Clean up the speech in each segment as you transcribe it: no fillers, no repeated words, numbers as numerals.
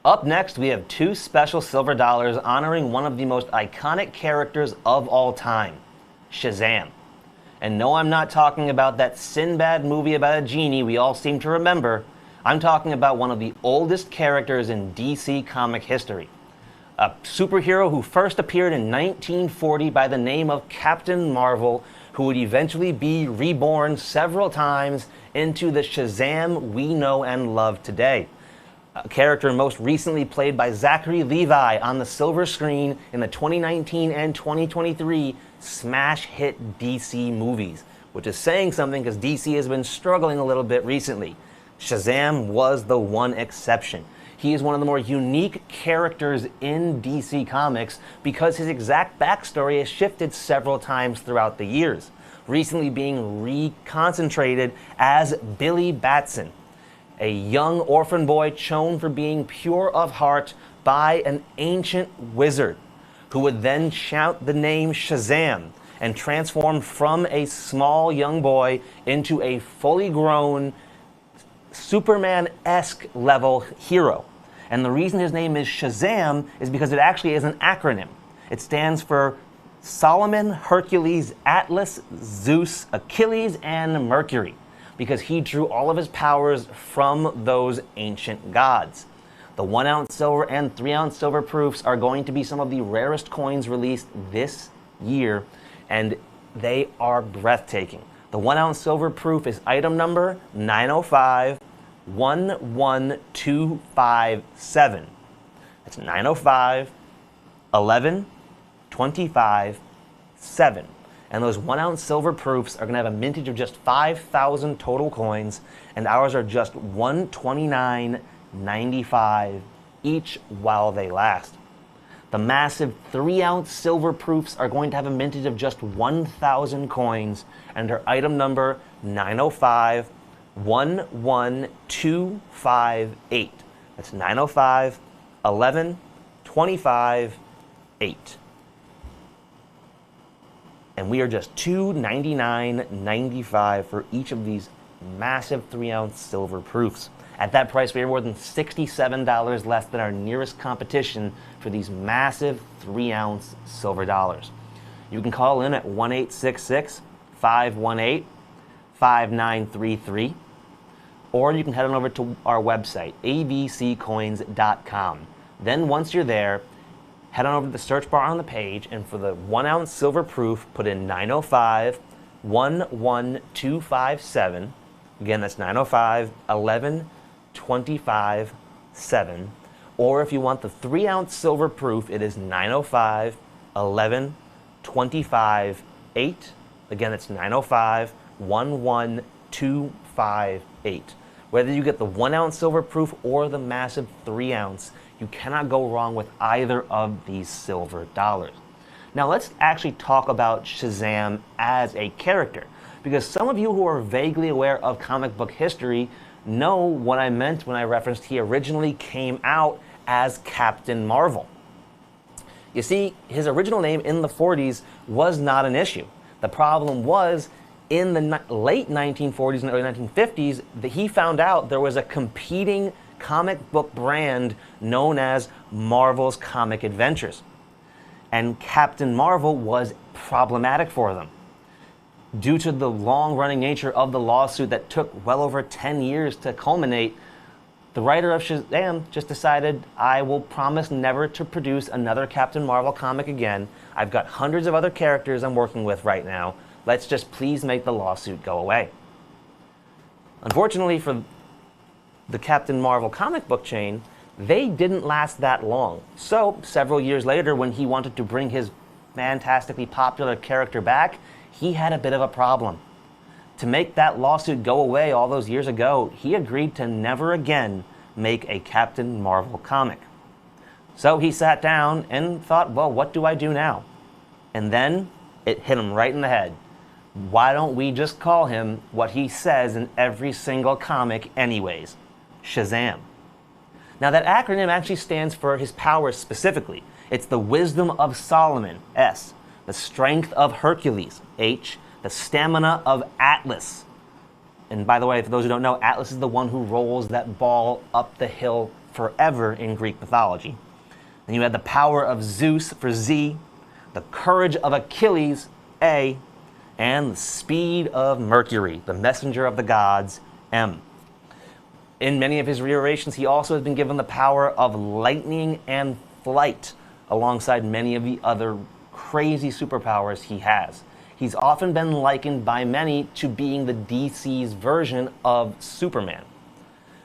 Up next, we have two special silver dollars honoring one of the most iconic characters of all time, Shazam. And no, I'm not talking about that Sinbad movie about a genie we all seem to remember. I'm talking about one of the oldest characters in DC comic history. A superhero who first appeared in 1940 by the name of Captain Marvel, who would eventually be reborn several times into the Shazam we know and love today. A character most recently played by Zachary Levi on the silver screen in the 2019 and 2023 smash hit DC movies, which is saying something because DC has been struggling a little bit recently. Shazam was the one exception. He is one of the more unique characters in DC Comics because his exact backstory has shifted several times throughout the years, recently being reconcentrated as Billy Batson, a young orphan boy chosen for being pure of heart by an ancient wizard, who would then shout the name Shazam and transform from a small young boy into a fully grown Superman-esque level hero. And the reason his name is Shazam is because it actually is an acronym. It stands for Solomon, Hercules, Atlas, Zeus, Achilles, and Mercury, because he drew all of his powers from those ancient gods. The 1 ounce silver and 3 ounce silver proofs are going to be some of the rarest coins released this year, and they are breathtaking. The 1 ounce silver proof is item number 905-11257. That's 905-11-25-7. And those 1 ounce silver proofs are going to have a mintage of just 5,000 total coins, and ours are just $129.95 each while they last. The massive 3 ounce silver proofs are going to have a mintage of just 1,000 coins, and are item number 905-11258. That's 905-11-25-8. And we are just $299.95 for each of these massive 3 ounce silver proofs. At that price, we are more than $67 less than our nearest competition for these massive 3 ounce silver dollars. You can call in at 1-866-518-5933, or you can head on over to our website, abccoins.com. Then once you're there, head on over to the search bar on the page, and for the 1 ounce silver proof, put in 905-11257. Again, that's 905-11-25-7. Or if you want the 3 ounce silver proof, it is 905-11-25-8. Again, it's 905-11258. Whether you get the 1 ounce silver proof or the massive 3 ounce, you cannot go wrong with either of these silver dollars. Now let's actually talk about Shazam as a character, because some of you who are vaguely aware of comic book history know what I meant when I referenced he originally came out as Captain Marvel. You see, his original name in the 40s was not an issue. The problem was, in the late 1940s and early 1950s, that he found out there was a competing comic book brand known as Marvel's Comic Adventures. And Captain Marvel was problematic for them. Due to the long-running nature of the lawsuit that took well over 10 years to culminate, the writer of Shazam just decided, I will promise never to produce another Captain Marvel comic again. I've got hundreds of other characters I'm working with right now. Let's just please make the lawsuit go away. Unfortunately for the Captain Marvel comic book chain, they didn't last that long. So several years later, when he wanted to bring his fantastically popular character back, he had a bit of a problem. To make that lawsuit go away all those years ago, he agreed to never again make a Captain Marvel comic. So he sat down and thought, well, what do I do now? And then it hit him right in the head. Why don't we just call him what he says in every single comic anyways? Shazam. Now that acronym actually stands for his powers specifically. It's the wisdom of Solomon, S, the strength of Hercules, H, the stamina of Atlas. And by the way, for those who don't know, Atlas is the one who rolls that ball up the hill forever in Greek mythology. Then you had the power of Zeus for Z, the courage of Achilles, A, and the speed of Mercury, the messenger of the gods, M. In many of his reiterations, he also has been given the power of lightning and flight, alongside many of the other crazy superpowers he has. He's often been likened by many to being the DC's version of Superman,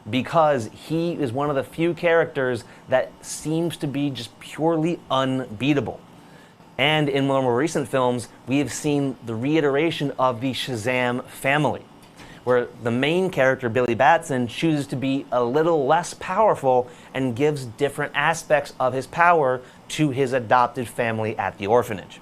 because he is one of the few characters that seems to be just purely unbeatable. And in one of more recent films, we have seen the reiteration of the Shazam family, where the main character, Billy Batson, chooses to be a little less powerful and gives different aspects of his power to his adopted family at the orphanage.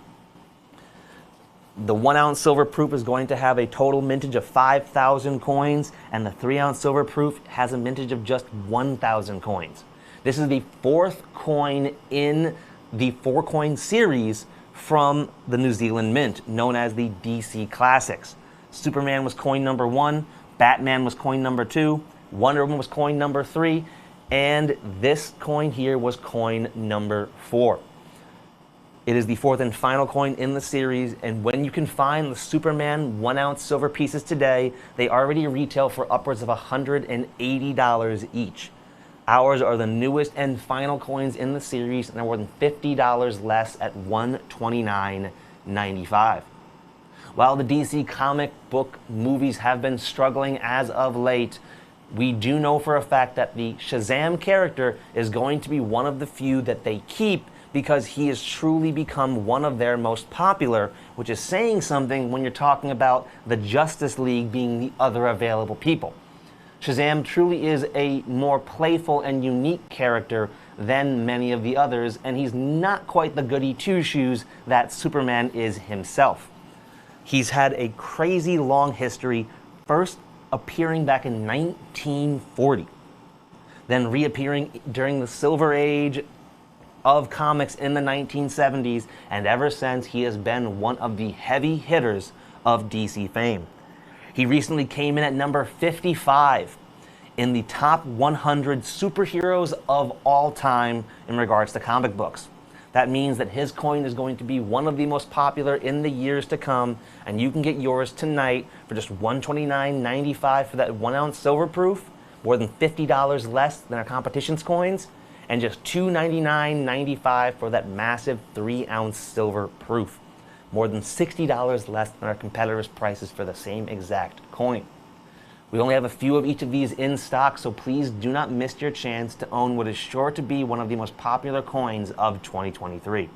The 1 ounce silver proof is going to have a total mintage of 5,000 coins, and the 3 ounce silver proof has a mintage of just 1,000 coins. This is the 4th coin in the 4-coin series from the New Zealand Mint, known as the DC Classics. Superman was coin number 1, Batman was coin number 2, Wonder Woman was coin number 3, and this coin here was coin number 4. It is the 4th and final coin in the series, and when you can find the Superman 1 ounce silver pieces today, they already retail for upwards of $180 each. Ours are the newest and final coins in the series, and they're more than $50 less at $129.95. While the DC comic book movies have been struggling as of late, we do know for a fact that the Shazam character is going to be one of the few that they keep, because he has truly become one of their most popular, which is saying something when you're talking about the Justice League being the other available people. Shazam truly is a more playful and unique character than many of the others, and he's not quite the goody two-shoes that Superman is himself. He's had a crazy long history, first appearing back in 1940, then reappearing during the Silver Age of comics in the 1970s, and ever since he has been one of the heavy hitters of DC fame. He recently came in at number 55 in the top 100 superheroes of all time in regards to comic books. That means that his coin is going to be one of the most popular in the years to come, and you can get yours tonight for just $129.95 for that 1 ounce silver proof, more than $50 less than our competition's coins, and just $299.95 for that massive 3 ounce silver proof, more than $60 less than our competitors' prices for the same exact coin. We only have a few of each of these in stock, so please do not miss your chance to own what is sure to be one of the most popular coins of 2023.